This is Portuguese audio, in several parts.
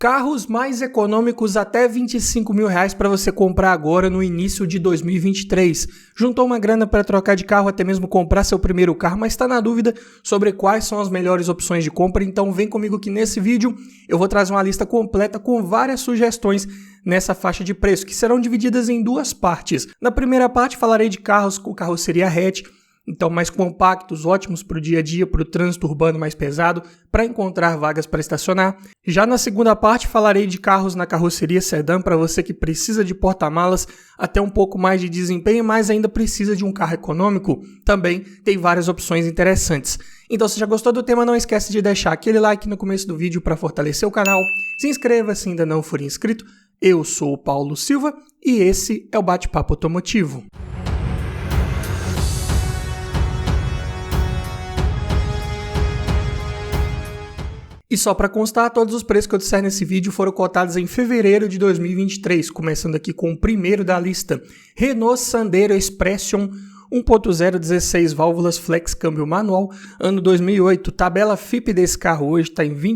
Carros mais econômicos até R$25 mil para você comprar agora no início de 2023. Juntou uma grana para trocar de carro, até mesmo comprar seu primeiro carro, mas está na dúvida sobre quais são as melhores opções de compra? Então vem comigo que nesse vídeo eu vou trazer uma lista completa com várias sugestões nessa faixa de preço, que serão divididas em duas partes. Na primeira parte falarei de carros com carroceria hatch, então mais compactos, ótimos para o dia a dia, para o trânsito urbano mais pesado, para encontrar vagas para estacionar. Já na segunda parte falarei de carros na carroceria sedã para você que precisa de porta-malas, até um pouco mais de desempenho, mas ainda precisa de um carro econômico. Também tem várias opções interessantes. Então se já gostou do tema, não esquece de deixar aquele like no começo do vídeo para fortalecer o canal. Se inscreva se ainda não for inscrito. Eu sou o Paulo Silva e esse é o Bate-Papo Automotivo. E só para constar, todos os preços que eu disser nesse vídeo foram cotados em fevereiro de 2023, começando aqui com o primeiro da lista, Renault Sandero Expression 1.0 16 válvulas flex câmbio manual, ano 2008. Tabela FIP desse carro hoje está em R$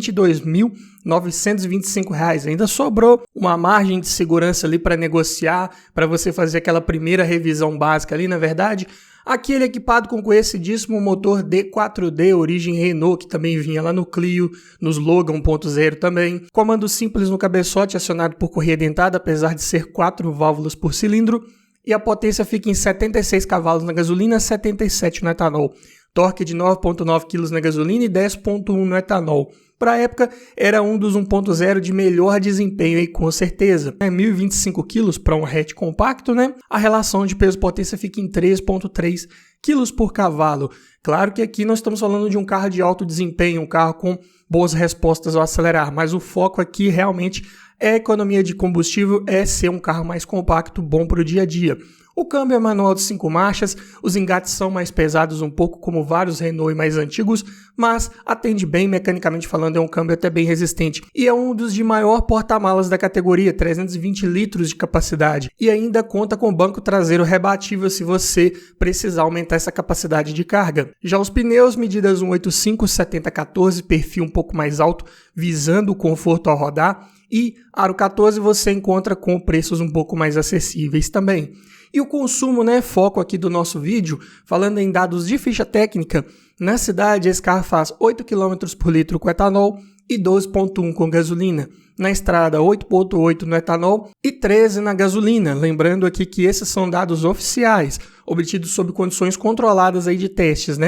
22.925. Ainda sobrou uma margem de segurança ali para negociar, para você fazer aquela primeira revisão básica ali, na verdade. Aqui ele é equipado com conhecidíssimo motor D4D, origem Renault, que também vinha lá no Clio, nos Logan 1.0 também. Comando simples no cabeçote, acionado por correia dentada, apesar de ser 4 válvulas por cilindro. E a potência fica em 76 cavalos na gasolina, 77 no etanol. Torque de 9.9 kg na gasolina e 10.1 no etanol. Para a época, era um dos 1.0 de melhor desempenho aí, com certeza. 1.025 kg para um hatch compacto, né? A relação de peso-potência fica em 3.3 kg por cavalo. Claro que aqui nós estamos falando de um carro de alto desempenho, um carro com boas respostas ao acelerar, mas o foco aqui realmente é a economia de combustível, é ser um carro mais compacto, bom para o dia a dia. O câmbio é manual de 5 marchas, os engates são mais pesados um pouco, como vários Renault mais antigos, mas atende bem, mecanicamente falando, é um câmbio até bem resistente. E é um dos de maior porta-malas da categoria, 320 litros de capacidade. E ainda conta com banco traseiro rebatível se você precisar aumentar essa capacidade de carga. Já os pneus, medidas 185, 70-14, perfil um pouco mais alto, visando o conforto ao rodar. E aro 14 você encontra com preços um pouco mais acessíveis também. E o consumo, foco aqui do nosso vídeo, falando em dados de ficha técnica, na cidade esse carro faz 8 km por litro com etanol e 12.1 com gasolina. Na estrada 8.8 no etanol e 13 na gasolina. Lembrando aqui que esses são dados oficiais, obtidos sob condições controladas aí de testes,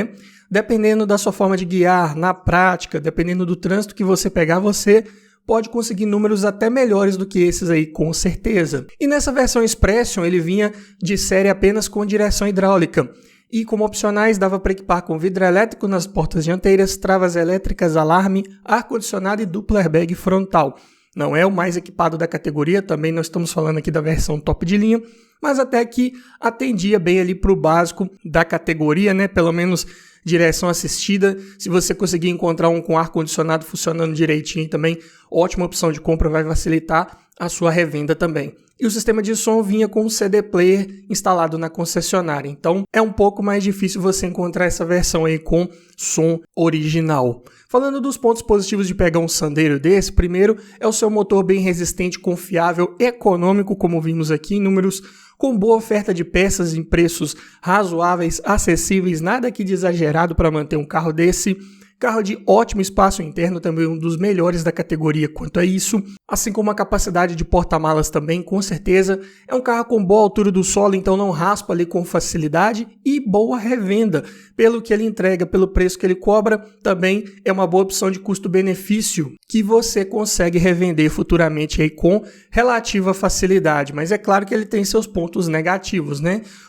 Dependendo da sua forma de guiar, na prática, dependendo do trânsito que você pegar, você pode conseguir números até melhores do que esses aí, com certeza. E nessa versão Expression, ele vinha de série apenas com direção hidráulica. E como opcionais, dava para equipar com vidro elétrico nas portas dianteiras, travas elétricas, alarme, ar-condicionado e duplo airbag frontal. Não é o mais equipado da categoria, também nós estamos falando aqui da versão top de linha, mas até que atendia bem ali para o básico da categoria, pelo menos direção assistida. Se você conseguir encontrar um com ar-condicionado funcionando direitinho também, ótima opção de compra, vai facilitar a sua revenda também. E o sistema de som vinha com um CD player instalado na concessionária, então é um pouco mais difícil você encontrar essa versão aí com som original. Falando dos pontos positivos de pegar um Sandero desse, primeiro é o seu motor bem resistente, confiável, econômico, como vimos aqui em números, com boa oferta de peças em preços razoáveis, acessíveis, nada aqui de exagerado para manter um carro desse. Carro de ótimo espaço interno, também um dos melhores da categoria quanto a isso, assim como a capacidade de porta-malas também, com certeza. É um carro com boa altura do solo, então não raspa ali com facilidade e boa revenda. Pelo que ele entrega, pelo preço que ele cobra, também é uma boa opção de custo-benefício que você consegue revender futuramente aí com relativa facilidade. Mas é claro que ele tem seus pontos negativos,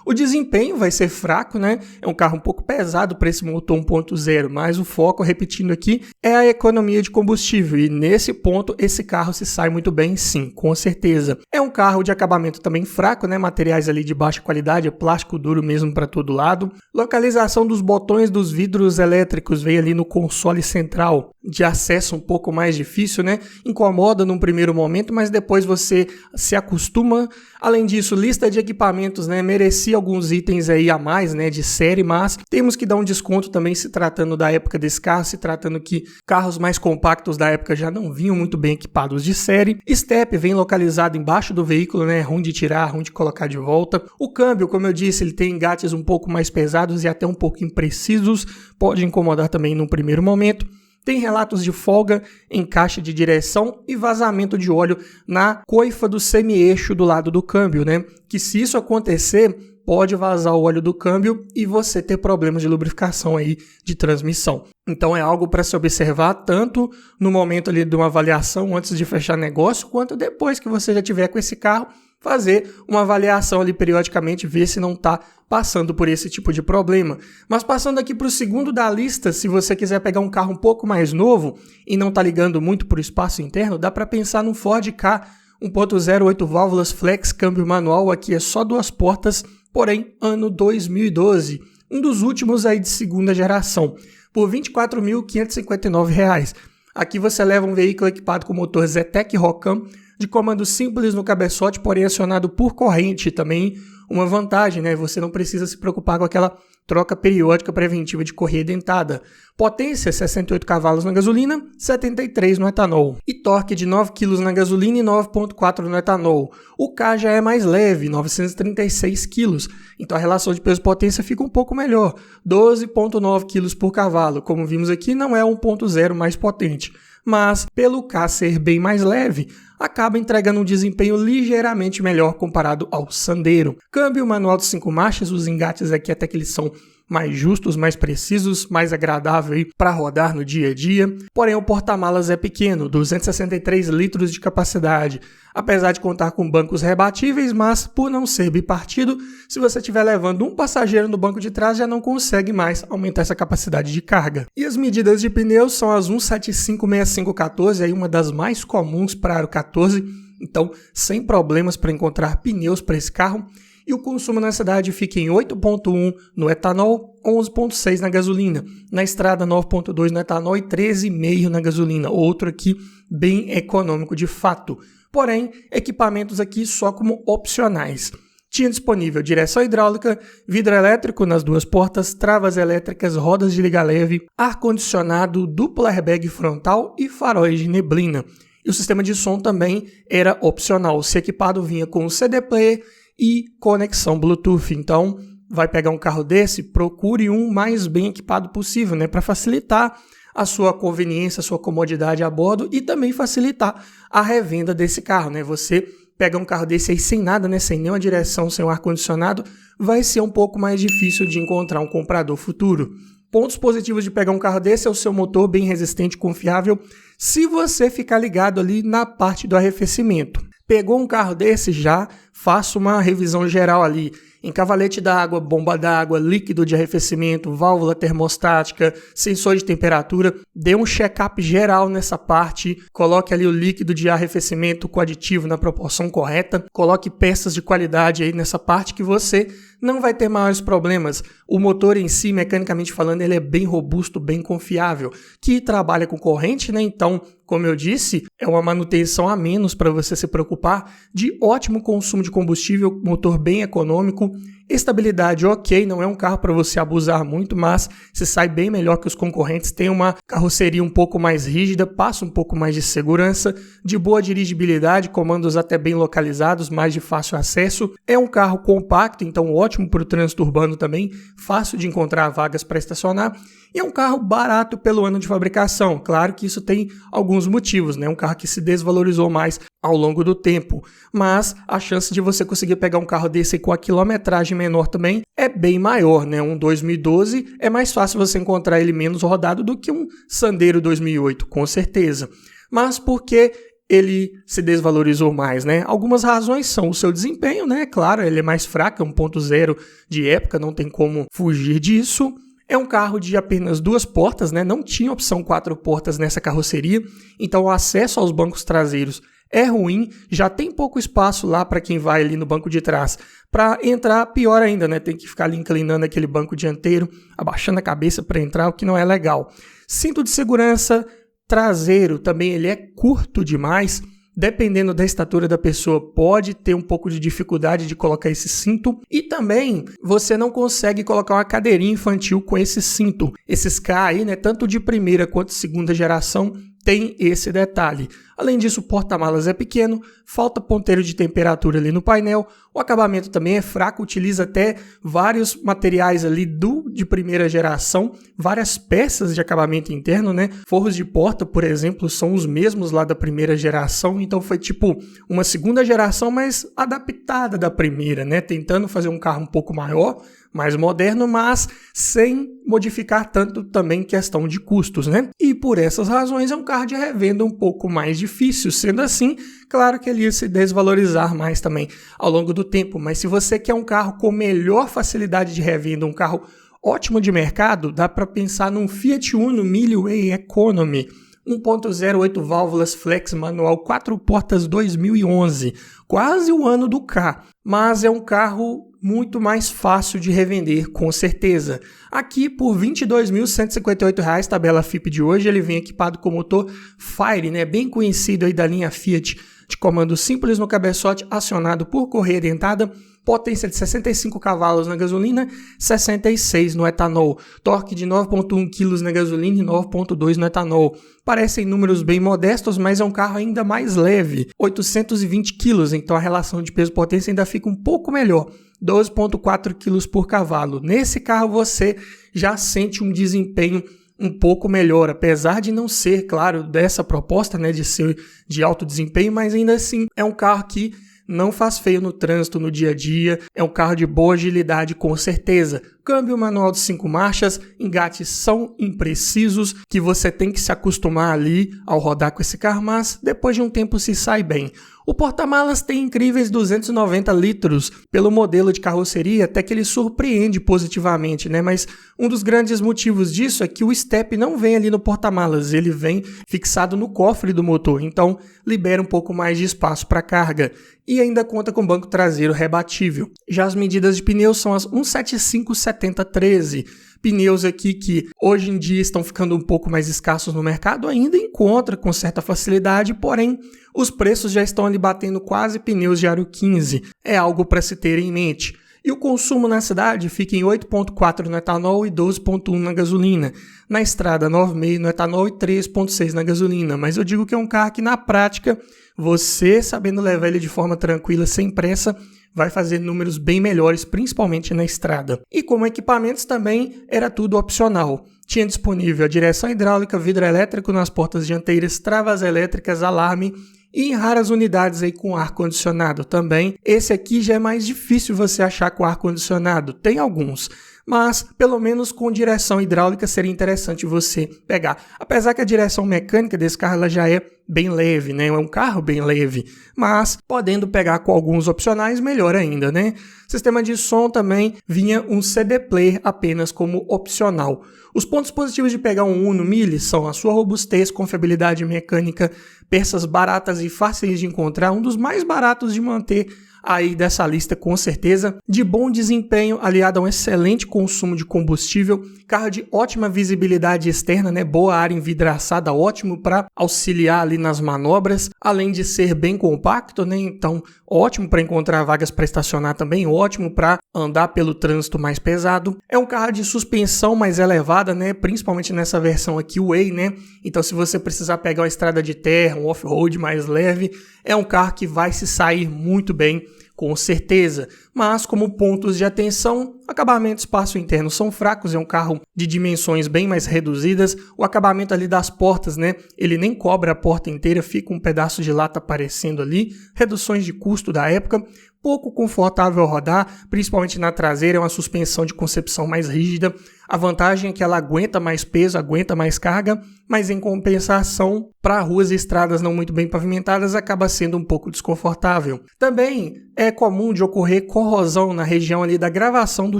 O desempenho vai ser fraco, É um carro um pouco pesado para esse motor 1.0, mas o foco, repetindo aqui, é a economia de combustível e nesse ponto esse carro se sai muito bem, sim, com certeza. É um carro de acabamento também fraco, materiais ali de baixa qualidade, é plástico duro mesmo para todo lado. Localização dos botões dos vidros elétricos veio ali no console central, de acesso um pouco mais difícil, Incomoda num primeiro momento, mas depois você se acostuma. Além disso, lista de equipamentos, merecia alguns itens aí a mais, de série, mas temos que dar um desconto também se tratando da época desse carro. carro, se tratando que carros mais compactos da época já não vinham muito bem equipados de série. Step vem localizado embaixo do veículo, né? Ruim de tirar, ruim de colocar de volta. O câmbio, como eu disse, ele tem engates um pouco mais pesados e até um pouco imprecisos, pode incomodar também num primeiro momento. Tem relatos de folga em caixa de direção e vazamento de óleo na coifa do semi-eixo do lado do câmbio, né? Que se isso acontecer, pode vazar o óleo do câmbio e você ter problemas de lubrificação aí de transmissão. Então é algo para se observar tanto no momento ali de uma avaliação antes de fechar negócio, quanto depois que você já tiver com esse carro, fazer uma avaliação ali periodicamente, ver se não está passando por esse tipo de problema. Mas passando aqui para o segundo da lista, se você quiser pegar um carro um pouco mais novo e não está ligando muito para o espaço interno, dá para pensar no Ford Ka 1.0 8 válvulas flex, câmbio manual, aqui é só 2 portas, porém ano 2012, um dos últimos aí de segunda geração, por R$ 24.559. Aqui você leva um veículo equipado com motor Zetec Rocam, de comando simples no cabeçote, porém acionado por corrente, também uma vantagem, né? Você não precisa se preocupar com aquela troca periódica preventiva de correia dentada. Potência, 68 cavalos na gasolina, 73 no etanol. E torque de 9 kg na gasolina e 9,4 no etanol. O Ka já é mais leve, 936 kg. Então a relação de peso-potência fica um pouco melhor, 12,9 kg por cavalo. Como vimos aqui, não é 1.0 mais potente. Mas, pelo Ka ser bem mais leve, acaba entregando um desempenho ligeiramente melhor comparado ao Sandero. Câmbio manual de 5 marchas, os engates aqui até que eles são mais justos, mais precisos, mais agradável para rodar no dia a dia. Porém, o porta-malas é pequeno, 263 litros de capacidade. Apesar de contar com bancos rebatíveis, mas por não ser bipartido, se você estiver levando um passageiro no banco de trás, já não consegue mais aumentar essa capacidade de carga. E as medidas de pneus são as 175/6514, aí uma das mais comuns para aro 14, então sem problemas para encontrar pneus para esse carro. E o consumo na cidade fica em 8,1 no etanol, 11,6 na gasolina. Na estrada, 9,2 no etanol e 13,5 na gasolina. Outro aqui bem econômico de fato. Porém, equipamentos aqui só como opcionais. Tinha disponível direção hidráulica, vidro elétrico nas 2 portas, travas elétricas, rodas de liga leve, ar-condicionado, duplo airbag frontal e faróis de neblina. E o sistema de som também era opcional. Se equipado vinha com CD player e conexão Bluetooth. Então, vai pegar um carro desse, procure um mais bem equipado possível, né, para facilitar a sua conveniência, a sua comodidade a bordo e também facilitar a revenda desse carro, né? Você pega um carro desse aí sem nada, né, sem nenhuma direção, sem um ar-condicionado, vai ser um pouco mais difícil de encontrar um comprador futuro. Pontos positivos de pegar um carro desse é o seu motor bem resistente e confiável, se você ficar ligado ali na parte do arrefecimento. Pegou um carro desse, já faça uma revisão geral ali em cavalete d'água, bomba d'água, líquido de arrefecimento, válvula termostática, sensor de temperatura. Dê um check-up geral nessa parte, coloque ali o líquido de arrefecimento com aditivo na proporção correta, coloque peças de qualidade aí nessa parte que você não vai ter maiores problemas. O motor em si, mecanicamente falando, ele é bem robusto, bem confiável, que trabalha com corrente, né? Então, como eu disse, é uma manutenção a menos para você se preocupar, de ótimo consumo de combustível, motor bem econômico, estabilidade ok, não é um carro para você abusar muito, mas se sai bem melhor que os concorrentes, tem uma carroceria um pouco mais rígida, passa um pouco mais de segurança, de boa dirigibilidade, comandos até bem localizados, mais de fácil acesso, é um carro compacto, então ótimo para o trânsito urbano também, fácil de encontrar vagas para estacionar, e é um carro barato pelo ano de fabricação. Claro que isso tem alguns motivos, né? Um carro que se desvalorizou mais ao longo do tempo, mas a chance de você conseguir pegar um carro desse com a quilometragem menor também é bem maior, né? Um 2012 é mais fácil você encontrar ele menos rodado do que um Sandero 2008, com certeza. Mas por que ele se desvalorizou mais, né? Algumas razões são o seu desempenho, né? Claro, ele é mais fraco, é 1.0 de época, não tem como fugir disso. É um carro de apenas 2 portas, né? Não tinha opção 4 portas nessa carroceria, então o acesso aos bancos traseiros é ruim, já tem pouco espaço lá para quem vai ali no banco de trás. Para entrar, pior ainda, né? Tem que ficar ali inclinando aquele banco dianteiro, abaixando a cabeça para entrar, o que não é legal. Cinto de segurança traseiro também, ele é curto demais, dependendo da estatura da pessoa, pode ter um pouco de dificuldade de colocar esse cinto. E também você não consegue colocar uma cadeirinha infantil com esse cinto. Esses Ka aí, né, tanto de primeira quanto segunda geração, tem esse detalhe. Além disso, o porta-malas é pequeno, falta ponteiro de temperatura ali no painel, o acabamento também é fraco, utiliza até vários materiais ali de primeira geração, várias peças de acabamento interno, né? Forros de porta, por exemplo, são os mesmos lá da primeira geração, então foi tipo uma segunda geração, mas adaptada da primeira, né? Tentando fazer um carro um pouco maior, mais moderno, mas sem modificar tanto também questão de custos, né? E por essas razões é um carro de revenda um pouco mais difícil. Sendo assim, claro que ele ia se desvalorizar mais também ao longo do tempo, mas se você quer um carro com melhor facilidade de revenda, um carro ótimo de mercado, dá para pensar num Fiat Uno Mileway Economy 1.0 8 válvulas flex manual 4 portas 2011, quase o ano do Ka, mas é um carro muito mais fácil de revender, com certeza. Aqui, por R$ 22.158, tabela FIP de hoje, ele vem equipado com motor Fire, né, bem conhecido aí da linha Fiat, de comando simples no cabeçote, acionado por correia dentada, potência de 65 cavalos na gasolina, 66 no etanol, torque de 9.1 kg na gasolina e 9.2 no etanol. Parecem números bem modestos, mas é um carro ainda mais leve, 820 kg, então a relação de peso-potência ainda fica um pouco melhor, 12.4 kg por cavalo. Nesse carro você já sente um desempenho um pouco melhor, apesar de não ser, claro, dessa proposta, né, de ser de alto desempenho, mas ainda assim é um carro que não faz feio no trânsito, no dia a dia, é um carro de boa agilidade com certeza. Câmbio manual de 5 marchas, engates são imprecisos, que você tem que se acostumar ali ao rodar com esse carro, mas depois de um tempo se sai bem. O porta-malas tem incríveis 290 litros pelo modelo de carroceria, até que ele surpreende positivamente, né? Mas um dos grandes motivos disso é que o step não vem ali no porta-malas, ele vem fixado no cofre do motor, então libera um pouco mais de espaço para carga. E ainda conta com banco traseiro rebatível. Já as medidas de pneus são as 175/70/13. Pneus aqui que hoje em dia estão ficando um pouco mais escassos no mercado, ainda encontra com certa facilidade, porém os preços já estão ali batendo quase pneus de aro 15. É algo para se ter em mente. E o consumo na cidade fica em 8.4 no etanol e 12.1 na gasolina. Na estrada, 9,5 no etanol e 3.6 na gasolina. Mas eu digo que é um carro que na prática, você sabendo levar ele de forma tranquila, sem pressa, vai fazer números bem melhores, principalmente na estrada. E como equipamentos também era tudo opcional. Tinha disponível a direção hidráulica, vidro elétrico nas portas dianteiras, travas elétricas, alarme e em raras unidades aí com ar-condicionado também. Esse aqui já é mais difícil você achar com ar-condicionado, tem alguns, mas pelo menos com direção hidráulica seria interessante você pegar. Apesar que a direção mecânica desse carro ela já é bem leve, né? É um carro bem leve, mas podendo pegar com alguns opcionais, melhor ainda, né? Sistema de som também vinha um CD player apenas como opcional. Os pontos positivos de pegar um Uno Mille são a sua robustez, confiabilidade mecânica, peças baratas e fáceis de encontrar, um dos mais baratos de manter aí dessa lista com certeza, de bom desempenho aliado a um excelente consumo de combustível, carro de ótima visibilidade externa, né? Boa área envidraçada, ótimo para auxiliar ali nas manobras, além de ser bem compacto, né? Então ótimo para encontrar vagas para estacionar também, ótimo para andar pelo trânsito mais pesado. É um carro de suspensão mais elevada, né? Principalmente nessa versão aqui, o Way, né? Então se você precisar pegar uma estrada de terra, um off-road mais leve, é um carro que vai se sair muito bem, com certeza. Mas como pontos de atenção, acabamento e espaço interno são fracos, é um carro de dimensões bem mais reduzidas, o acabamento ali das portas, né, ele nem cobre a porta inteira, fica um pedaço de lata aparecendo ali, reduções de custo da época, pouco confortável ao rodar, principalmente na traseira, é uma suspensão de concepção mais rígida. A vantagem é que ela aguenta mais peso, aguenta mais carga, mas em compensação, para ruas e estradas não muito bem pavimentadas, acaba sendo um pouco desconfortável. Também é comum de ocorrer corrosão na região ali da gravação do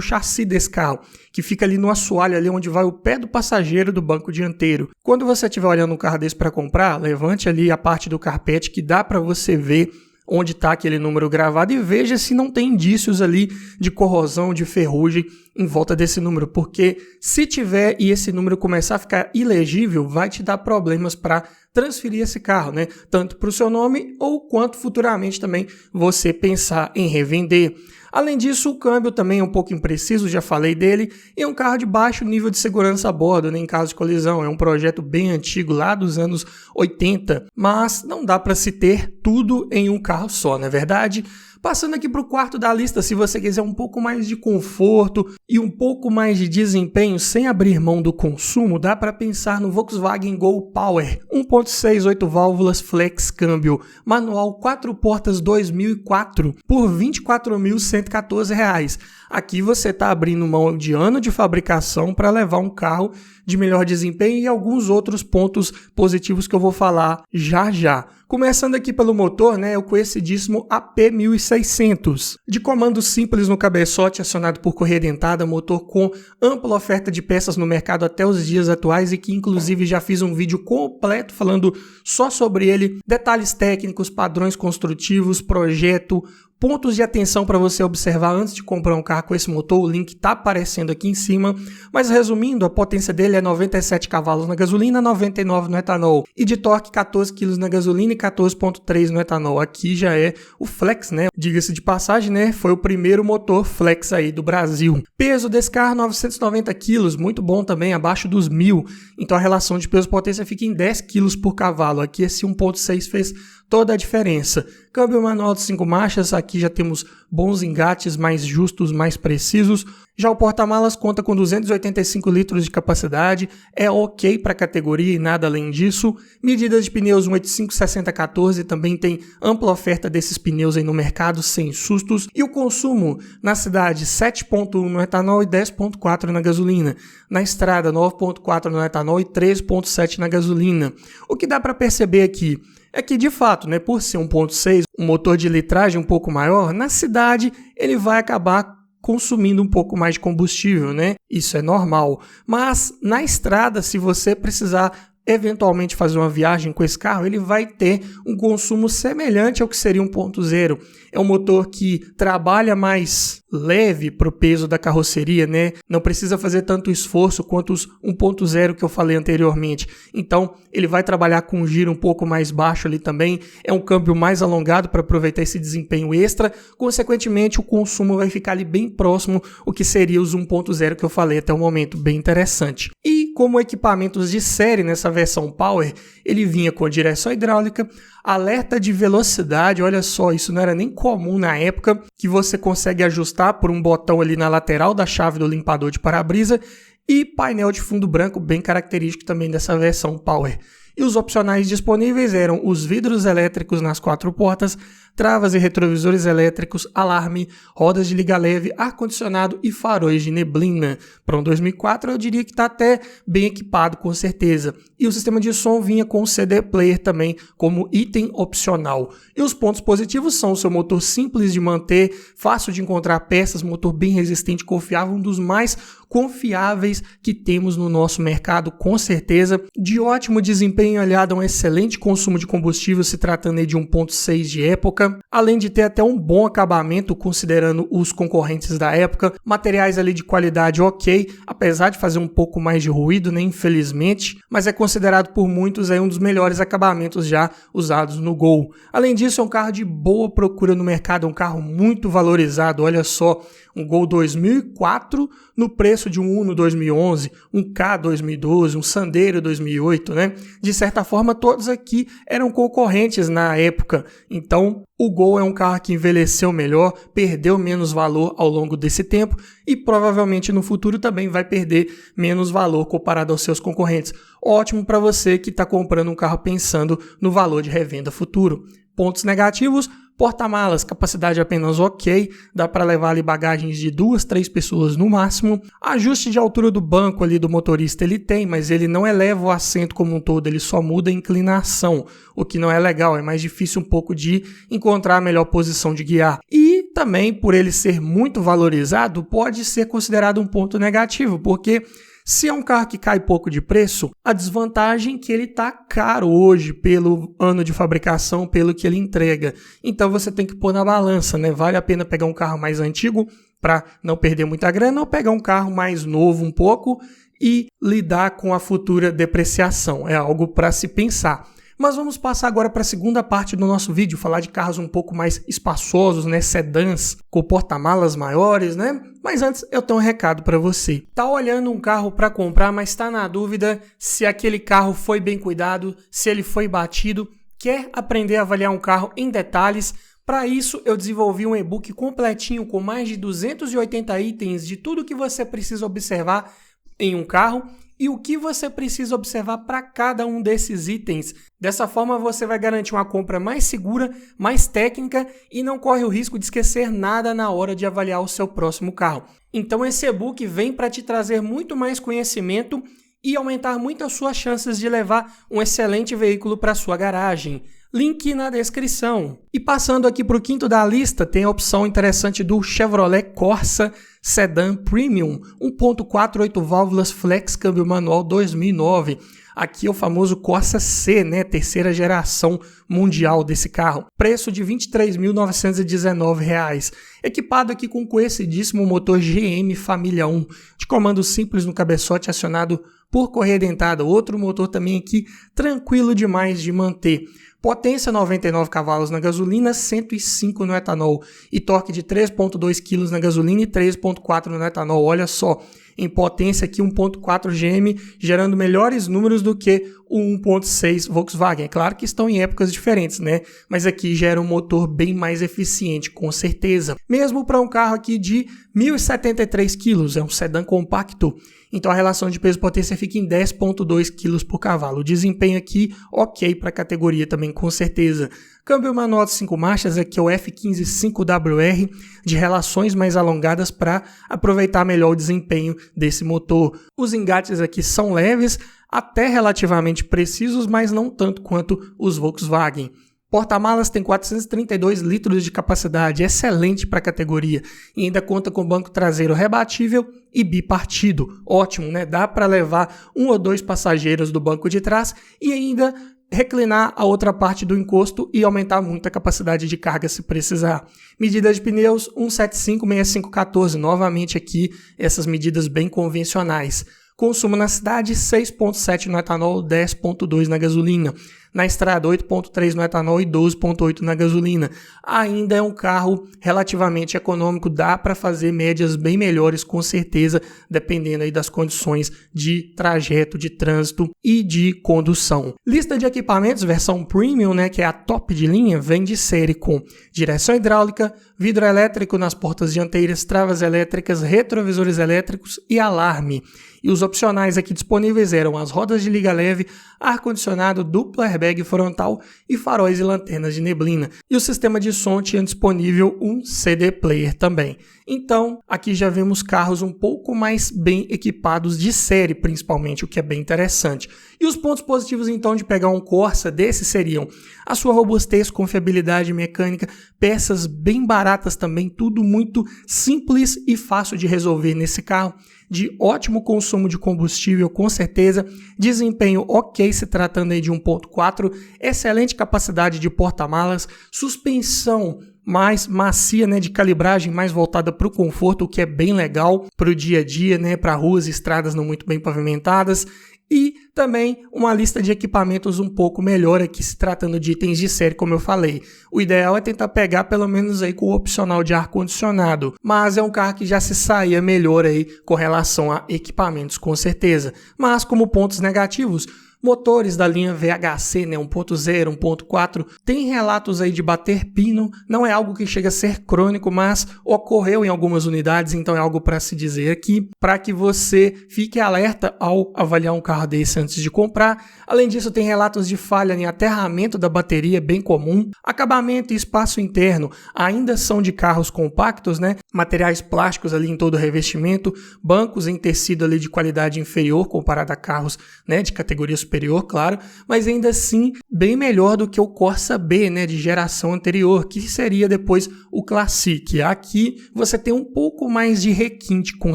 chassi desse carro, que fica ali no assoalho, ali onde vai o pé do passageiro do banco dianteiro. Quando você estiver olhando um carro desse para comprar, levante ali a parte do carpete que dá para você ver onde está aquele número gravado e veja se não tem indícios ali de corrosão, de ferrugem em volta desse número, porque se tiver e esse número começar a ficar ilegível, vai te dar problemas para transferir esse carro, né? Tanto para o seu nome ou quanto futuramente também você pensar em revender. Além disso, o câmbio também é um pouco impreciso, já falei dele, e é um carro de baixo nível de segurança a bordo, né, em caso de colisão. É um projeto bem antigo, lá dos anos 80, mas não dá para se ter tudo em um carro só, não é verdade? Passando aqui para o quarto da lista, se você quiser um pouco mais de conforto e um pouco mais de desempenho sem abrir mão do consumo, dá para pensar no Volkswagen Gol Power 1.6 8 válvulas flex câmbio, manual 4 portas 2004 por R$ 24.114. Aqui você está abrindo mão de ano de fabricação para levar um carro de melhor desempenho e alguns outros pontos positivos que eu vou falar já já. Começando aqui pelo motor, né, o conhecidíssimo AP1600. De comando simples no cabeçote, acionado por correia dentada, motor com ampla oferta de peças no mercado até os dias atuais e que inclusive já fiz um vídeo completo falando só sobre ele, detalhes técnicos, padrões construtivos, projeto, pontos de atenção para você observar antes de comprar um carro com esse motor, o link está aparecendo aqui em cima, mas resumindo, a potência dele é 97 cavalos na gasolina, 99 no etanol, e de torque 14 kg na gasolina e 14.3 no etanol. Aqui já é o flex, né? Diga-se de passagem, né? Foi o primeiro motor flex aí do Brasil. Peso desse carro, 990 kg, muito bom também, abaixo dos 1.000, então a relação de peso-potência fica em 10 kg por cavalo. Aqui esse 1.6 fez toda a diferença. Câmbio manual de 5 marchas, aqui já temos bons engates mais justos, mais precisos. Já o porta-malas conta com 285 litros de capacidade, é ok para a categoria e nada além disso. Medidas de pneus 185/60/14, também tem ampla oferta desses pneus aí no mercado, sem sustos. E o consumo na cidade, 7.1 no etanol e 10.4 na gasolina. Na estrada, 9.4 no etanol e 3.7 na gasolina. O que dá para perceber aqui é que, de fato, né, por ser 1.6, um motor de litragem um pouco maior, na cidade ele vai acabar consumindo um pouco mais de combustível, né? Isso é normal. Mas na estrada, se você precisar eventualmente fazer uma viagem com esse carro, ele vai ter um consumo semelhante ao que seria 1.0. É um motor que trabalha mais leve para o peso da carroceria, né? Não precisa fazer tanto esforço quanto os 1.0 que eu falei anteriormente. Então, ele vai trabalhar com um giro um pouco mais baixo ali também. É um câmbio mais alongado para aproveitar esse desempenho extra. Consequentemente, o consumo vai ficar ali bem próximo o que seria os 1.0 que eu falei até o momento. Bem interessante. E como equipamentos de série nessa versão Power, ele vinha com direção hidráulica, alerta de velocidade, olha só, isso não era nem comum na época, que você consegue ajustar por um botão ali na lateral da chave do limpador de para-brisa, e painel de fundo branco bem característico também dessa versão Power. E os opcionais disponíveis eram os vidros elétricos nas 4 portas, travas e retrovisores elétricos, alarme, rodas de liga leve, ar-condicionado e faróis de neblina. Para um 2004 eu diria que está até bem equipado com certeza. E o sistema de som vinha com o CD player também como item opcional. E os pontos positivos são o seu motor simples de manter, fácil de encontrar peças, motor bem resistente e confiável, um dos mais confiáveis que temos no nosso mercado, com certeza. De ótimo desempenho aliado a um excelente consumo de combustível, se tratando aí de 1.6 de época, além de ter até um bom acabamento considerando os concorrentes da época, materiais ali de qualidade ok, apesar de fazer um pouco mais de ruído, né, infelizmente, mas é considerado por muitos aí um dos melhores acabamentos já usados no Gol. Além disso, é um carro de boa procura no mercado, é um carro muito valorizado, olha só, um Gol 2004 no preço de um Uno 2011, um K 2012, um Sandero 2008, né? De certa forma, todos aqui eram concorrentes na época. Então, o Gol é um carro que envelheceu melhor, perdeu menos valor ao longo desse tempo e provavelmente no futuro também vai perder menos valor comparado aos seus concorrentes. Ótimo para você que está comprando um carro pensando no valor de revenda futuro. Pontos negativos: porta-malas, capacidade apenas ok, dá para levar ali bagagens de 2, 3 pessoas no máximo. Ajuste de altura do banco ali do motorista ele tem, mas ele não eleva o assento como um todo, ele só muda a inclinação, o que não é legal, é mais difícil um pouco de encontrar a melhor posição de guiar. E também, por ele ser muito valorizado, pode ser considerado um ponto negativo, porque se é um carro que cai pouco de preço, a desvantagem é que ele está caro hoje pelo ano de fabricação, pelo que ele entrega. Então você tem que pôr na balança, né? Vale a pena pegar um carro mais antigo, para não perder muita grana, ou pegar um carro mais novo um pouco e lidar com a futura depreciação. É algo para se pensar. Mas vamos passar agora para a segunda parte do nosso vídeo, falar de carros um pouco mais espaçosos, né, sedãs, com porta-malas maiores, né? Mas antes eu tenho um recado para você. Tá olhando um carro para comprar, mas está na dúvida se aquele carro foi bem cuidado, se ele foi batido, quer aprender a avaliar um carro em detalhes? Para isso, eu desenvolvi um e-book completinho com mais de 280 itens de tudo que você precisa observar em um carro e o que você precisa observar para cada um desses itens. Dessa forma, você vai garantir uma compra mais segura, mais técnica e não corre o risco de esquecer nada na hora de avaliar o seu próximo carro. Então, esse e-book vem para te trazer muito mais conhecimento e aumentar muito as suas chances de levar um excelente veículo para sua garagem. Link na descrição. E passando aqui para o quinto da lista, tem a opção interessante do Chevrolet Corsa Sedan Premium 1.4 8 válvulas flex câmbio manual 2009. Aqui é o famoso Corsa C, né? Terceira geração mundial desse carro. Preço de R$ 23.919. Equipado aqui com o conhecidíssimo motor GM Família 1, de comando simples no cabeçote acionado por correia dentada. Outro motor também aqui tranquilo demais de manter. Potência 99 cavalos na gasolina, 105 no etanol. E torque de 3,2 kg na gasolina e 3,4 no etanol. Olha só, em potência aqui 1.4 GM, gerando melhores números do que o 1.6 Volkswagen. É claro que estão em épocas diferentes, né? Mas aqui gera um motor bem mais eficiente, com certeza. Mesmo para um carro aqui de 1.073 kg, é um sedã compacto. Então a relação de peso-potência fica em 10,2 kg por cavalo. O desempenho aqui, ok para a categoria também, com certeza. Câmbio manual de 5 marchas, aqui é o F15.5WR, de relações mais alongadas para aproveitar melhor o desempenho desse motor. Os engates aqui são leves, até relativamente precisos, mas não tanto quanto os Volkswagen. Porta-malas tem 432 litros de capacidade, excelente para a categoria. E ainda conta com banco traseiro rebatível e bipartido. Ótimo, né? Dá para levar 1 ou 2 passageiros do banco de trás e ainda reclinar a outra parte do encosto e aumentar muito a capacidade de carga se precisar. Medida de pneus 175/6514, novamente aqui essas medidas bem convencionais. Consumo na cidade 6,7 no etanol, 10,2 na gasolina. Na estrada 8,3 no etanol e 12,8 na gasolina. Ainda é um carro relativamente econômico, dá para fazer médias bem melhores com certeza, dependendo aí das condições de trajeto, de trânsito e de condução. Lista de equipamentos, versão Premium, né, que é a top de linha, vem de série com direção hidráulica, vidro elétrico nas portas dianteiras, travas elétricas, retrovisores elétricos e alarme. E os opcionais aqui disponíveis eram as rodas de liga leve, ar-condicionado, duplo airbag frontal e faróis e lanternas de neblina. E o sistema de som tinha disponível um CD player também. Então, aqui já vemos carros um pouco mais bem equipados de série, principalmente, o que é bem interessante. E os pontos positivos, então, de pegar um Corsa desse seriam a sua robustez, confiabilidade mecânica, peças bem baratas também, tudo muito simples e fácil de resolver nesse carro, de ótimo consumo de combustível, com certeza, desempenho ok se tratando aí de 1.4, excelente capacidade de porta-malas, suspensão mais macia, né, de calibragem mais voltada para o conforto, o que é bem legal para o dia a dia, né, para ruas e estradas não muito bem pavimentadas. E também uma lista de equipamentos um pouco melhor aqui, se tratando de itens de série, como eu falei. O ideal é tentar pegar pelo menos aí com o opcional de ar-condicionado, mas é um carro que já se saía melhor aí com relação a equipamentos, com certeza. Mas como pontos negativos, motores da linha VHC, né, 1.0, 1.4, tem relatos aí de bater pino, não é algo que chega a ser crônico, mas ocorreu em algumas unidades, então é algo para se dizer aqui, para que você fique alerta ao avaliar um carro desse antes de comprar. Além disso, tem relatos de falha em aterramento da bateria, bem comum. Acabamento e espaço interno ainda são de carros compactos, né, materiais plásticos ali em todo o revestimento, bancos em tecido ali de qualidade inferior comparado a carros, né, de categoria superior, claro, mas ainda assim bem melhor do que o Corsa B, né, de geração anterior, que seria depois o Classic. Aqui você tem um pouco mais de requinte, com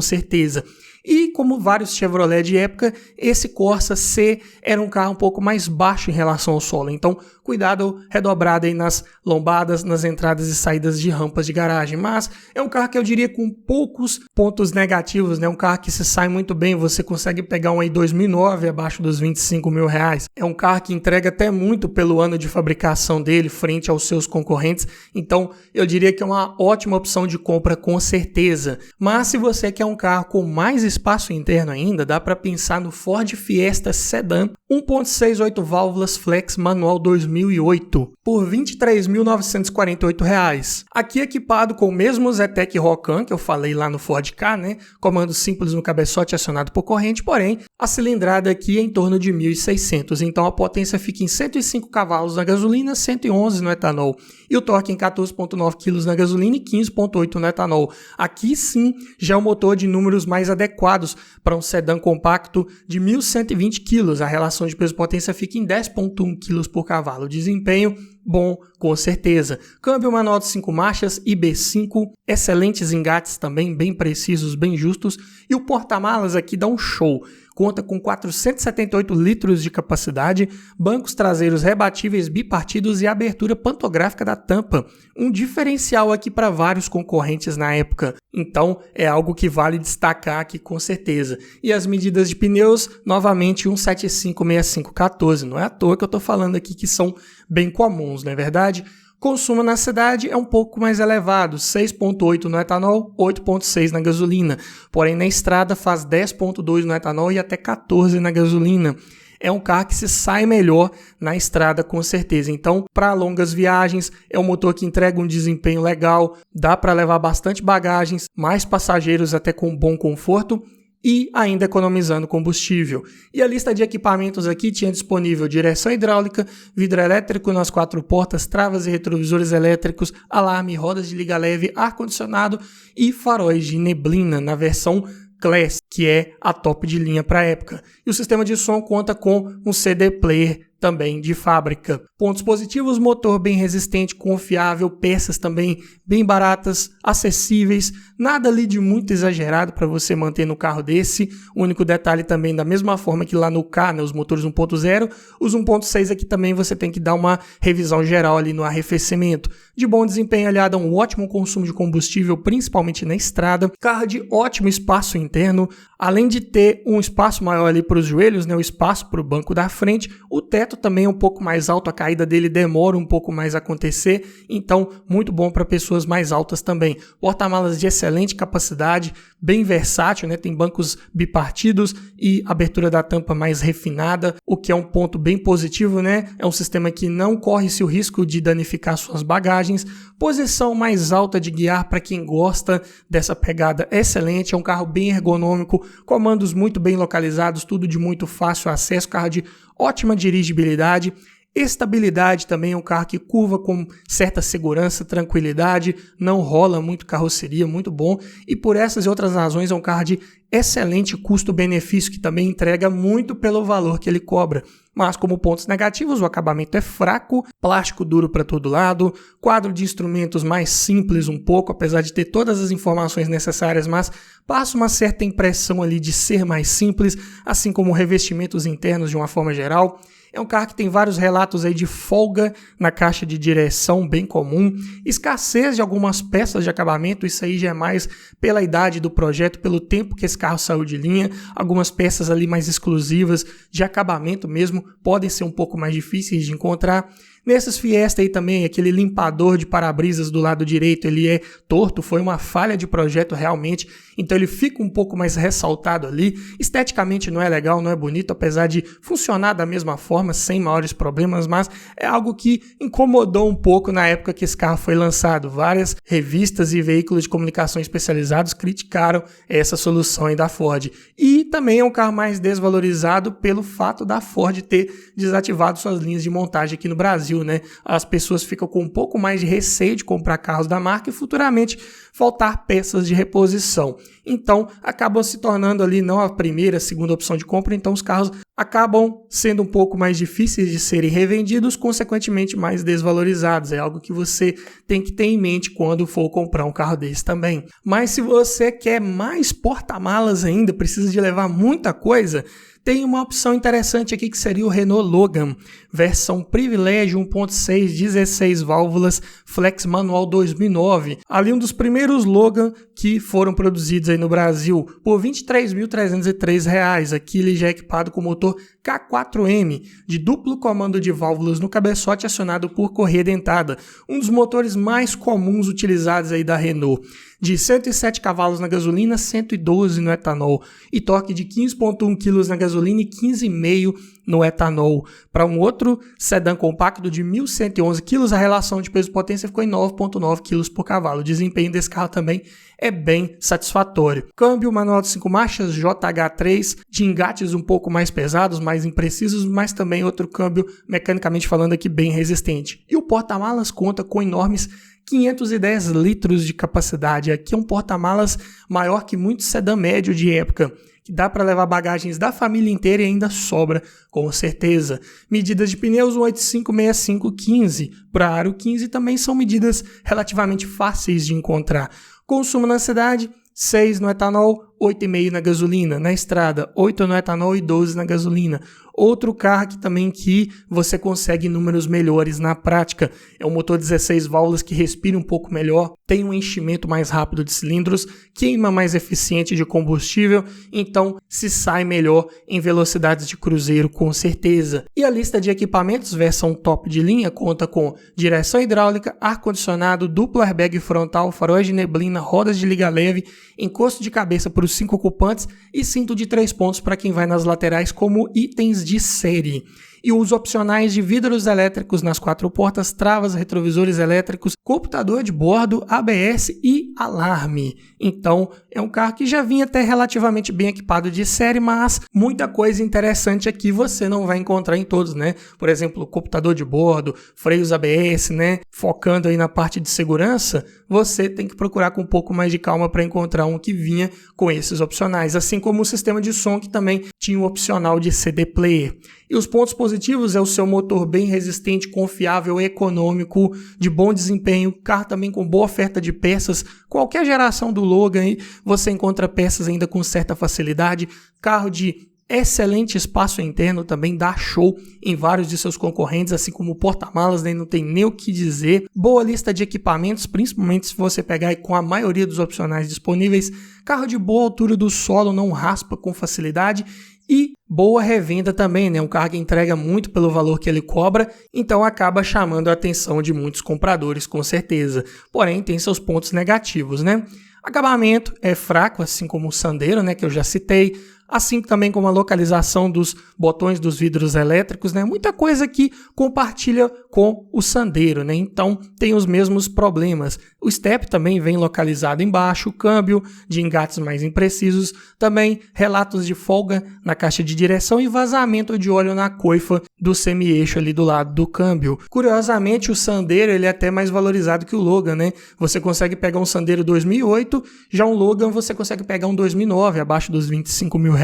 certeza. E como vários Chevrolet de época, esse Corsa C era um carro um pouco mais baixo em relação ao solo. Então, cuidado redobrado aí nas lombadas, nas entradas e saídas de rampas de garagem. Mas é um carro que eu diria com poucos pontos negativos, né? Um carro que se sai muito bem, você consegue pegar um aí 2009 abaixo dos R$25.000. É um carro que entrega até muito pelo ano de fabricação dele frente aos seus concorrentes, então eu diria que é uma ótima opção de compra com certeza. Mas se você quer um carro com mais espaço interno ainda, dá para pensar no Ford Fiesta Sedan 1.6 8 válvulas flex manual 2008 por R$ 23.948. Aqui equipado com o mesmo Zetec Rocan que eu falei lá no Ford Ka, né? Comando simples no cabeçote acionado por corrente, porém a cilindrada aqui é em torno de 1.600, então a potência fica em 105 cavalos na gasolina, 111 no etanol, e o torque em 14,9 kg na gasolina e 15,8 no etanol. Aqui sim já é um motor de números mais adequados para um sedã compacto de 1.120 kg. A relação de peso-potência fica em 10,1 kg por cavalo. Desempenho bom, com certeza. Câmbio manual de 5 marchas, IB5, excelentes engates também, bem precisos, bem justos. E o porta-malas aqui dá um show. Conta com 478 litros de capacidade, bancos traseiros rebatíveis bipartidos e abertura pantográfica da tampa. Um diferencial aqui para vários concorrentes na época. Então, é algo que vale destacar aqui com certeza. E as medidas de pneus, novamente 175/6514. Não é à toa que eu estou falando aqui que são bem comuns, não é verdade? Consumo na cidade é um pouco mais elevado, 6,8 no etanol, 8,6 na gasolina. Porém, na estrada faz 10,2 no etanol e até 14 na gasolina. É um carro que se sai melhor na estrada, com certeza. Então, para longas viagens, é um motor que entrega um desempenho legal, dá para levar bastante bagagens, mais passageiros até com bom conforto, e ainda economizando combustível. E a lista de equipamentos aqui tinha disponível direção hidráulica, vidro elétrico nas 4 portas, travas e retrovisores elétricos, alarme, rodas de liga leve, ar-condicionado e faróis de neblina na versão Class, que é a top de linha para a época. E o sistema de som conta com um CD player também de fábrica. Pontos positivos: motor bem resistente, confiável, peças também bem baratas, acessíveis, nada ali de muito exagerado para você manter no carro desse. O único detalhe também, da mesma forma que lá no Ka, né, os motores 1.0, os 1.6 aqui também você tem que dar uma revisão geral ali no arrefecimento. De bom desempenho aliado a um ótimo consumo de combustível, principalmente na estrada. Carro de ótimo espaço interno, além de ter um espaço maior ali para os joelhos, né, o espaço para o banco da frente, o teto também é um pouco mais alto, a caída dele demora um pouco mais a acontecer, então muito bom para pessoas mais altas também. Porta-malas de excelente capacidade, bem versátil, né? Tem bancos bipartidos e abertura da tampa mais refinada, o que é um ponto bem positivo, né? É um sistema que não corre-se o risco de danificar suas bagagens. Posição mais alta de guiar para quem gosta dessa pegada excelente, é um carro bem ergonômico, comandos muito bem localizados, tudo de muito fácil acesso, carro de ótima dirigibilidade. Estabilidade também, é um carro que curva com certa segurança, tranquilidade, não rola muito carroceria, muito bom. E por essas e outras razões é um carro de excelente custo-benefício, que também entrega muito pelo valor que ele cobra. Mas como pontos negativos, o acabamento é fraco, plástico duro para todo lado, quadro de instrumentos mais simples um pouco, apesar de ter todas as informações necessárias, mas passa uma certa impressão ali de ser mais simples, assim como revestimentos internos de uma forma geral. É um carro que tem vários relatos aí de folga na caixa de direção, bem comum, escassez de algumas peças de acabamento, isso aí já é mais pela idade do projeto, pelo tempo que esse carro saiu de linha, algumas peças ali mais exclusivas de acabamento mesmo, podem ser um pouco mais difíceis de encontrar. Nesses Fiesta aí também, aquele limpador de para-brisas do lado direito, ele é torto, foi uma falha de projeto realmente, então ele fica um pouco mais ressaltado ali. Esteticamente não é legal, não é bonito, apesar de funcionar da mesma forma, sem maiores problemas, mas é algo que incomodou um pouco na época que esse carro foi lançado. Várias revistas e veículos de comunicação especializados criticaram essa solução aí da Ford. E também é um carro mais desvalorizado pelo fato da Ford ter desativado suas linhas de montagem aqui no Brasil, né? As pessoas ficam com um pouco mais de receio de comprar carros da marca e futuramente faltar peças de reposição. Então, acabam se tornando ali não a primeira, a segunda opção de compra, então os carros acabam sendo um pouco mais difíceis de serem revendidos, consequentemente mais desvalorizados. É algo que você tem que ter em mente quando for comprar um carro desse também. Mas se você quer mais porta-malas ainda, precisa de levar muita coisa, Tem uma opção interessante aqui que seria o Renault Logan, versão Privilégio 1.6, 16 válvulas, flex manual 2009. Ali um dos primeiros Logan que foram produzidos aí no Brasil por R$ 23.303. Aqui ele já é equipado com motor K4M, de duplo comando de válvulas no cabeçote acionado por correia dentada, um dos motores mais comuns utilizados aí da Renault. De 107 cavalos na gasolina, 112 no etanol, e torque de 15,1 kg na gasolina e 15,5 no etanol. Para um outro sedã compacto de 1.111 kg, a relação de peso-potência ficou em 9,9 kg por cavalo. O desempenho desse carro também é bem satisfatório. Câmbio manual de 5 marchas, JH3, de engates um pouco mais pesados, mais imprecisos, mas também outro câmbio, mecanicamente falando aqui, bem resistente. E o porta-malas conta com enormes 510 litros de capacidade. Aqui é um porta-malas maior que muito sedã médio de época, que dá para levar bagagens da família inteira e ainda sobra, com certeza. Medidas de pneus 185/65/15 para aro 15 também são medidas relativamente fáceis de encontrar. Consumo na cidade, 6 no etanol, 8,5 na gasolina. Na estrada, 8 no etanol e 12 na gasolina. Outro carro aqui também que você consegue números melhores na prática. É um motor 16 válvulas que respira um pouco melhor, tem um enchimento mais rápido de cilindros, queima mais eficiente de combustível, então se sai melhor em velocidades de cruzeiro com certeza. E a lista de equipamentos versão top de linha conta com direção hidráulica, ar-condicionado, duplo airbag frontal, faróis de neblina, rodas de liga leve, encosto de cabeça para os 5 ocupantes e cinto de 3 pontos para quem vai nas laterais como itens de série. E os opcionais de vidros elétricos nas 4 portas, travas, retrovisores elétricos, computador de bordo, ABS e alarme. Então, é um carro que já vinha até relativamente bem equipado de série, mas muita coisa interessante aqui você não vai encontrar em todos, né? Por exemplo, computador de bordo, freios ABS, né? Focando aí na parte de segurança, você tem que procurar com um pouco mais de calma para encontrar um que vinha com esses opcionais, assim como o sistema de som que também tinha o opcional de CD player. E os pontos positivos é o seu motor bem resistente, confiável, econômico, de bom desempenho, carro também com boa oferta de peças. Qualquer geração do Logan aí, você encontra peças ainda com certa facilidade. Carro de excelente espaço interno, também dá show em vários de seus concorrentes, assim como o porta-malas, né? Não tem nem o que dizer. Boa lista de equipamentos, principalmente se você pegar aí com a maioria dos opcionais disponíveis. Carro de boa altura do solo, não raspa com facilidade. E boa revenda também, né? Um carro que entrega muito pelo valor que ele cobra, então acaba chamando a atenção de muitos compradores, com certeza. Porém, tem seus pontos negativos, né? Acabamento é fraco, assim como o Sandero, né? Que eu já citei. Assim também como a localização dos botões dos vidros elétricos, né? Muita coisa que compartilha com o Sandero, né? Então tem os mesmos problemas. O step também vem localizado embaixo, o câmbio de engates mais imprecisos, também relatos de folga na caixa de direção e vazamento de óleo na coifa do semi-eixo ali do lado do câmbio. Curiosamente, o Sandero ele é até mais valorizado que o Logan, né? Você consegue pegar um Sandero 2008, já um Logan você consegue pegar um 2009, abaixo dos R$25.000.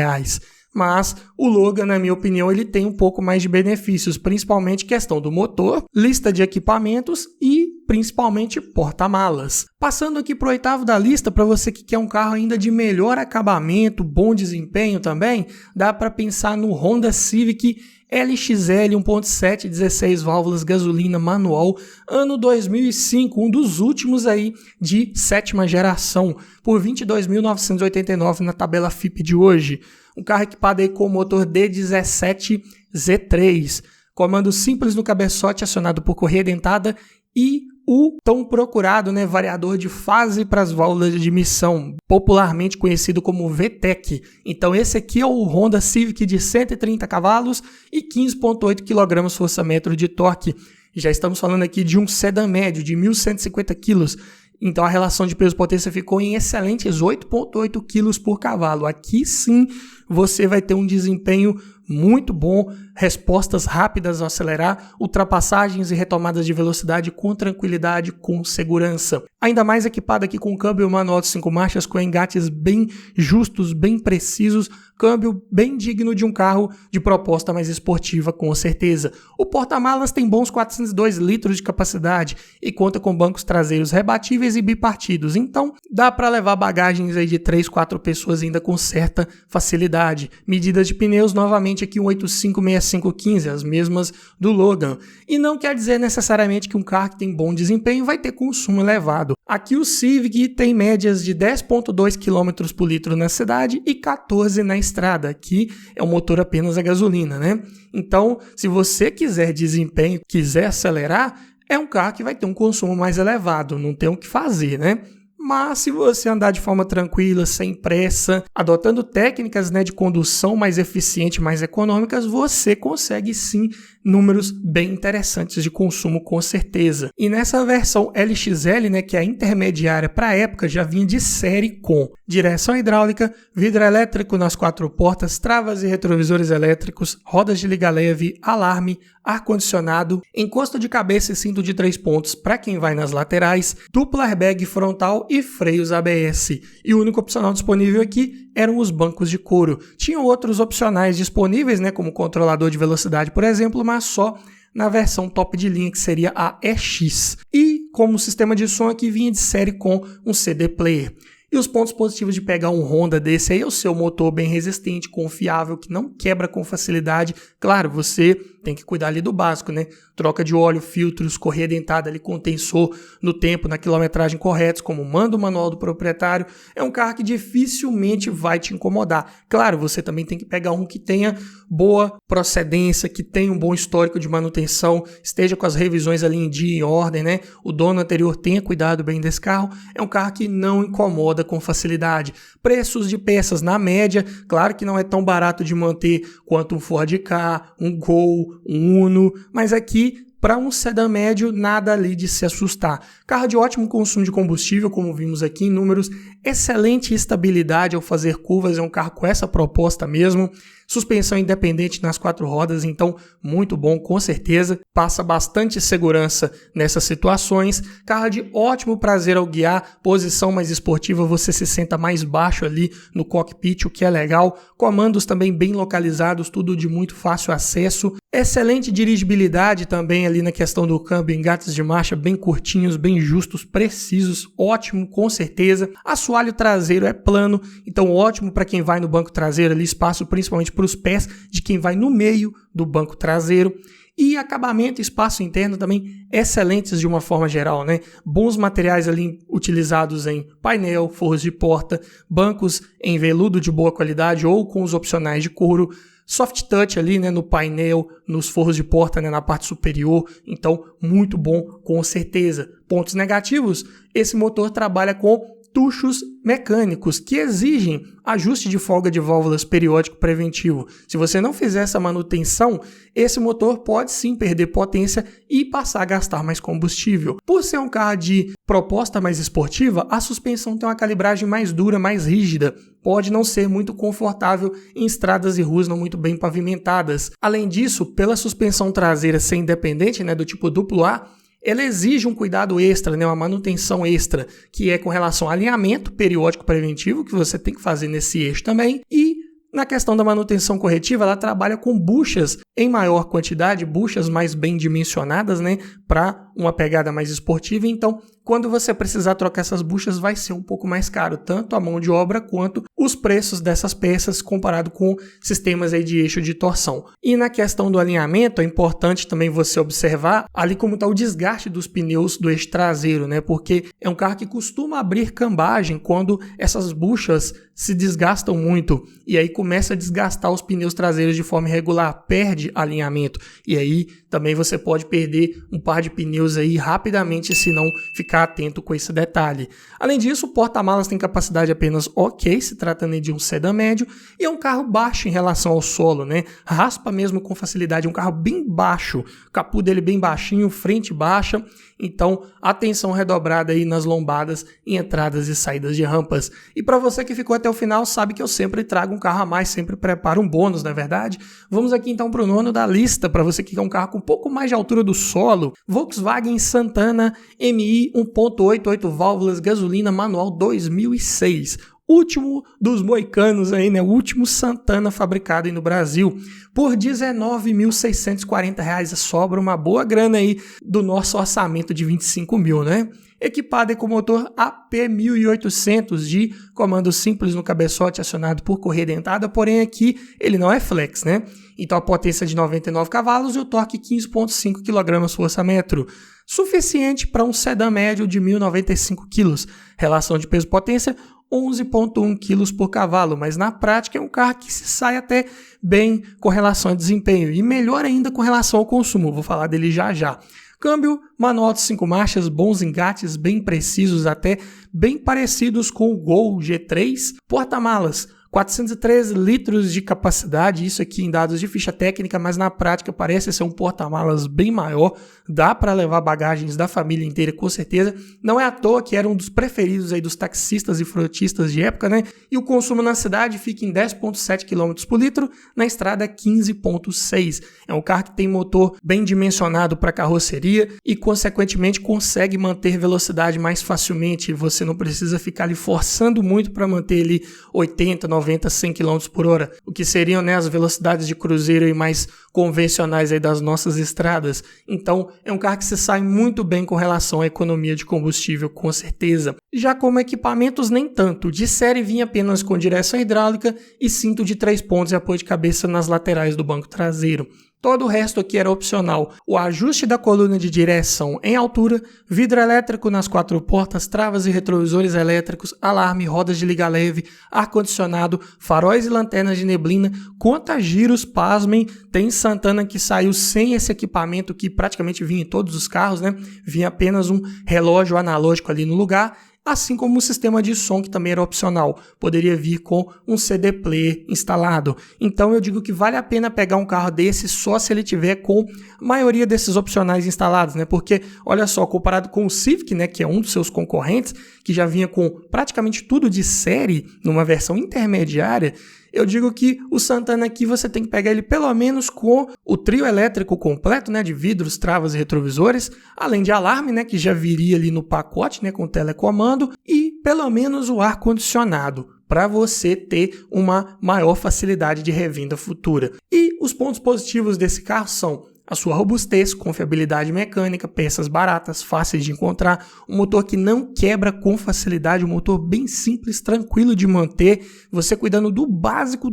Mas o Logan, na minha opinião, ele tem um pouco mais de benefícios, principalmente questão do motor, lista de equipamentos e principalmente porta-malas. Passando aqui para o oitavo da lista, para você que quer um carro ainda de melhor acabamento, bom desempenho também, dá para pensar no Honda Civic LXL 1.7, 16 válvulas, gasolina manual, ano 2005, um dos últimos aí de 7ª geração, por R$ 22.989 na tabela FIPE de hoje. Um carro equipado aí com o motor D17 Z3, comando simples no cabeçote acionado por correia dentada e o tão procurado, né, variador de fase para as válvulas de emissão, popularmente conhecido como VTEC. Então esse aqui é o Honda Civic de 130 cavalos e 15,8 kgfm de torque. Já estamos falando aqui de um sedã médio de 1.150 kg. Então a relação de peso-potência ficou em excelentes 8,8 kg por cavalo. Aqui sim você vai ter um desempenho muito bom, respostas rápidas ao acelerar, ultrapassagens e retomadas de velocidade com tranquilidade, com segurança. Ainda mais equipado aqui com câmbio manual de 5 marchas, com engates bem justos, bem precisos, câmbio bem digno de um carro de proposta mais esportiva, com certeza. O porta-malas tem bons 402 litros de capacidade e conta com bancos traseiros rebatíveis e bipartidos, então dá para levar bagagens aí de 3, 4 pessoas ainda com certa facilidade. Medidas de pneus, novamente aqui um 856515, as mesmas do Logan. E não quer dizer necessariamente que um carro que tem bom desempenho vai ter consumo elevado. Aqui o Civic tem médias de 10,2 km por litro na cidade e 14 na estrada. Aqui é um motor apenas a gasolina, né? Então, se você quiser desempenho, quiser acelerar, é um carro que vai ter um consumo mais elevado, não tem o que fazer, né? Mas se você andar de forma tranquila, sem pressa, adotando técnicas, né, de condução mais eficiente, mais econômicas, você consegue sim números bem interessantes de consumo, com certeza. E nessa versão LXL, né, que é a intermediária para a época, já vinha de série com direção hidráulica, vidro elétrico nas 4 portas, travas e retrovisores elétricos, rodas de liga leve, alarme, ar-condicionado, encosto de cabeça e cinto de 3 pontos para quem vai nas laterais, dupla airbag frontal e freios ABS. E o único opcional disponível aqui eram os bancos de couro. Tinham outros opcionais disponíveis, né, como controlador de velocidade, por exemplo, mas só na versão top de linha, que seria a EX. E como sistema de som aqui vinha de série com um CD player. E os pontos positivos de pegar um Honda desse aí é o seu motor bem resistente, confiável, que não quebra com facilidade. Claro, você tem que cuidar ali do básico, né? Troca de óleo, filtros, correia dentada ali com tensor no tempo, na quilometragem corretos, como manda o manual do proprietário. É um carro que dificilmente vai te incomodar. Claro, você também tem que pegar um que tenha boa procedência, que tenha um bom histórico de manutenção, esteja com as revisões ali em dia, em ordem, né? O dono anterior tenha cuidado bem desse carro. É um carro que não incomoda com facilidade. Preços de peças na média, claro que não é tão barato de manter quanto um Ford Ka, um Gol, um Uno, mas aqui para um sedã médio, nada ali de se assustar. Carro de ótimo consumo de combustível, como vimos aqui em números, excelente estabilidade ao fazer curvas, é um carro com essa proposta mesmo. Suspensão independente nas 4 rodas, então muito bom, com certeza. Passa bastante segurança nessas situações. Carro de ótimo prazer ao guiar, posição mais esportiva, você se senta mais baixo ali no cockpit, o que é legal. Comandos também bem localizados, tudo de muito fácil acesso. Excelente dirigibilidade também ali na questão do câmbio, engates de marcha bem curtinhos, bem justos, precisos, ótimo, com certeza. Assoalho traseiro é plano, então ótimo para quem vai no banco traseiro ali, espaço principalmente para os pés de quem vai no meio do banco traseiro. E acabamento e espaço interno também excelentes de uma forma geral, né? Bons materiais ali utilizados em painel, forros de porta, bancos em veludo de boa qualidade ou com os opcionais de couro, soft touch ali, né, no painel, nos forros de porta, né, na parte superior, então muito bom, com certeza. Pontos negativos, esse motor trabalha com tuchos mecânicos que exigem ajuste de folga de válvulas periódico preventivo. Se você não fizer essa manutenção, esse motor pode sim perder potência e passar a gastar mais combustível. Por ser um carro de proposta mais esportiva, a suspensão tem uma calibragem mais dura, mais rígida. Pode não ser muito confortável em estradas e ruas não muito bem pavimentadas. Além disso, pela suspensão traseira ser independente, né, do tipo duplo A, ela exige um cuidado extra, né, uma manutenção extra, que é com relação ao alinhamento periódico preventivo, que você tem que fazer nesse eixo também, e na questão da manutenção corretiva, ela trabalha com buchas em maior quantidade, buchas mais bem dimensionadas, né, para uma pegada mais esportiva. Então, quando você precisar trocar essas buchas, vai ser um pouco mais caro, tanto a mão de obra quanto os preços dessas peças comparado com sistemas aí de eixo de torção. E na questão do alinhamento, é importante também você observar ali como está o desgaste dos pneus do eixo traseiro, né? Porque é um carro que costuma abrir cambagem quando essas buchas se desgastam muito e aí começa a desgastar os pneus traseiros de forma irregular, perde alinhamento e aí também você pode perder um par de pneus aí rapidamente se não ficar atento com esse detalhe. Além disso, o porta-malas tem capacidade apenas ok, se tratando de um sedã médio, e é um carro baixo em relação ao solo, né? Raspa mesmo com facilidade, é um carro bem baixo, o capô dele bem baixinho, frente baixa, então atenção redobrada aí nas lombadas em entradas e saídas de rampas. E para você que ficou até o final, sabe que eu sempre trago um carro a mais sempre prepara um bônus, não é verdade? Vamos aqui então para o nono da lista, para você que quer um carro com um pouco mais de altura do solo. Volkswagen Santana MI 1.8, 8 válvulas, gasolina manual 2006. Último dos moicanos aí, né? O último Santana fabricado aí no Brasil. Por R$ 19.640, sobra uma boa grana aí do nosso orçamento de 25 mil, né? Equipado com motor AP1800 de comando simples no cabeçote acionado por correia dentada, porém aqui ele não é flex, né? Então a potência de 99 cavalos e o torque 15,5 kgfm. Suficiente para um sedã médio de 1.095 kg. Relação de peso-potência 11,1 kg por cavalo, mas na prática é um carro que se sai até bem com relação a desempenho e melhor ainda com relação ao consumo, vou falar dele já já. Câmbio manual de 5 marchas, bons engates, bem precisos, até bem parecidos com o Gol G3. Porta-malas, 413 litros de capacidade, isso aqui em dados de ficha técnica, mas na prática parece ser um porta-malas bem maior, dá para levar bagagens da família inteira com certeza, não é à toa que era um dos preferidos aí dos taxistas e frotistas de época, né? E o consumo na cidade fica em 10,7 km por litro, na estrada 15,6. É um carro que tem motor bem dimensionado para carroceria e consequentemente consegue manter velocidade mais facilmente, você não precisa ficar ali forçando muito para manter ele 80, 90, 100 km por hora, o que seriam, né, as velocidades de cruzeiro e mais convencionais aí das nossas estradas. Então, é um carro que se sai muito bem com relação à economia de combustível, com certeza. Já como equipamentos, nem tanto. De série vinha apenas com direção hidráulica e cinto de 3 pontos e apoio de cabeça nas laterais do banco traseiro. Todo o resto aqui era opcional. O ajuste da coluna de direção em altura, vidro elétrico nas 4 portas, travas e retrovisores elétricos, alarme, rodas de liga leve, ar-condicionado, faróis e lanternas de neblina. Quantos giros, pasmem, tem Santana que saiu sem esse equipamento que praticamente vinha em todos os carros, né? Vinha apenas um relógio analógico ali no lugar. Assim como o sistema de som, que também era opcional, poderia vir com um CD player instalado. Então eu digo que vale a pena pegar um carro desse só se ele tiver com a maioria desses opcionais instalados, né? Porque, olha só, comparado com o Civic, né, que é um dos seus concorrentes, que já vinha com praticamente tudo de série, numa versão intermediária, eu digo que o Santana aqui você tem que pegar ele pelo menos com o trio elétrico completo, né, de vidros, travas e retrovisores, além de alarme, né, que já viria ali no pacote, né, com telecomando, e pelo menos o ar-condicionado, para você ter uma maior facilidade de revenda futura. E os pontos positivos desse carro são a sua robustez, confiabilidade mecânica, peças baratas, fáceis de encontrar, um motor que não quebra com facilidade, um motor bem simples, tranquilo de manter. Você cuidando do básico,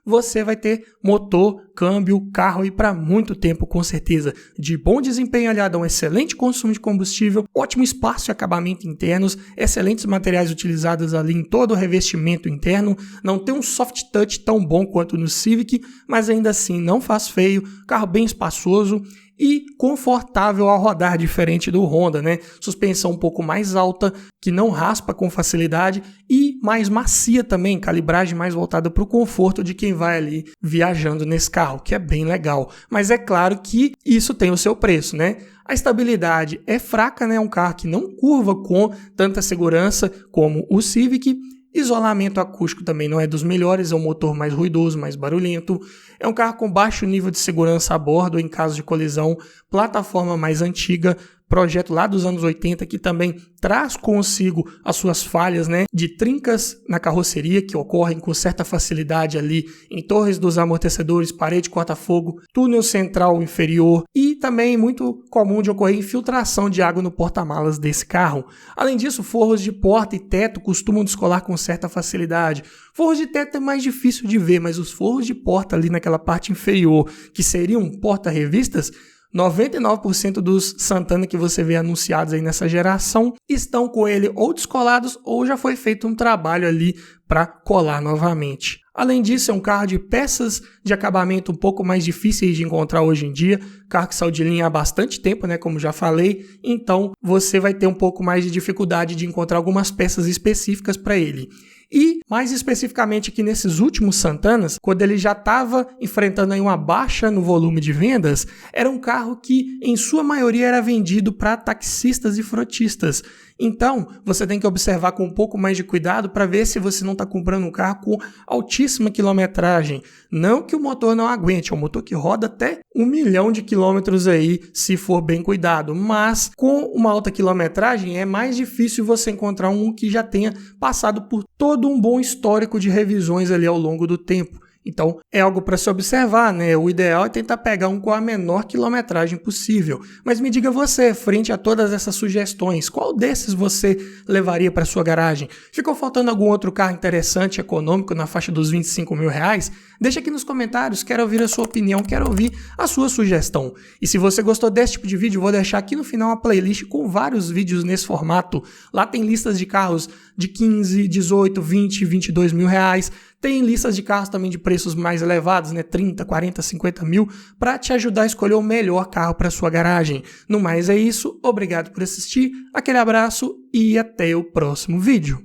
você vai ter motor, câmbio, carro e para muito tempo com certeza. De bom desempenho aliado a um excelente consumo de combustível, ótimo espaço e acabamento internos, excelentes materiais utilizados ali em todo o revestimento interno, não tem um soft touch tão bom quanto no Civic, mas ainda assim não faz feio, carro bem espaçoso e confortável ao rodar, diferente do Honda, né? Suspensão um pouco mais alta, que não raspa com facilidade e mais macia também, calibragem mais voltada para o conforto de quem vai ali viajando nesse carro, que é bem legal. Mas é claro que isso tem o seu preço, né? A estabilidade é fraca, né? É um carro que não curva com tanta segurança como o Civic. Isolamento acústico também não é dos melhores, é um motor mais ruidoso, mais barulhento. É um carro com baixo nível de segurança a bordo em caso de colisão, plataforma mais antiga, projeto lá dos anos 80 que também traz consigo as suas falhas, né, de trincas na carroceria que ocorrem com certa facilidade ali em torres dos amortecedores, parede corta-fogo, túnel central inferior e também muito comum de ocorrer infiltração de água no porta-malas desse carro. Além disso, forros de porta e teto costumam descolar com certa facilidade. Forros de teto é mais difícil de ver, mas os forros de porta ali naquela parte inferior, que seriam porta-revistas, 99% dos Santana que você vê anunciados aí nessa geração estão com ele ou descolados ou já foi feito um trabalho ali para colar novamente. Além disso, é um carro de peças de acabamento um pouco mais difíceis de encontrar hoje em dia, carro que saiu de linha há bastante tempo, né, como já falei, então você vai ter um pouco mais de dificuldade de encontrar algumas peças específicas para ele. E, mais especificamente aqui nesses últimos Santanas, quando ele já estava enfrentando aí uma baixa no volume de vendas, era um carro que, em sua maioria, era vendido para taxistas e frotistas. Então, você tem que observar com um pouco mais de cuidado para ver se você não estar comprando um carro com altíssima quilometragem. Não que o motor não aguente, é um motor que roda até 1 milhão de quilômetros aí, se for bem cuidado. Mas com uma alta quilometragem é mais difícil você encontrar um que já tenha passado por todo um bom histórico de revisões ali ao longo do tempo. Então, é algo para se observar, né? O ideal é tentar pegar um com a menor quilometragem possível. Mas me diga você, frente a todas essas sugestões, qual desses você levaria para sua garagem? Ficou faltando algum outro carro interessante, econômico, na faixa dos 25 mil reais? Deixa aqui nos comentários, quero ouvir a sua opinião, quero ouvir a sua sugestão. E se você gostou desse tipo de vídeo, vou deixar aqui no final uma playlist com vários vídeos nesse formato. Lá tem listas de carros de 15, 18, 20, 22 mil reais. Tem listas de carros também de preços mais elevados, né? 30, 40, 50 mil, para te ajudar a escolher o melhor carro para sua garagem. No mais é isso, obrigado por assistir, aquele abraço e até o próximo vídeo.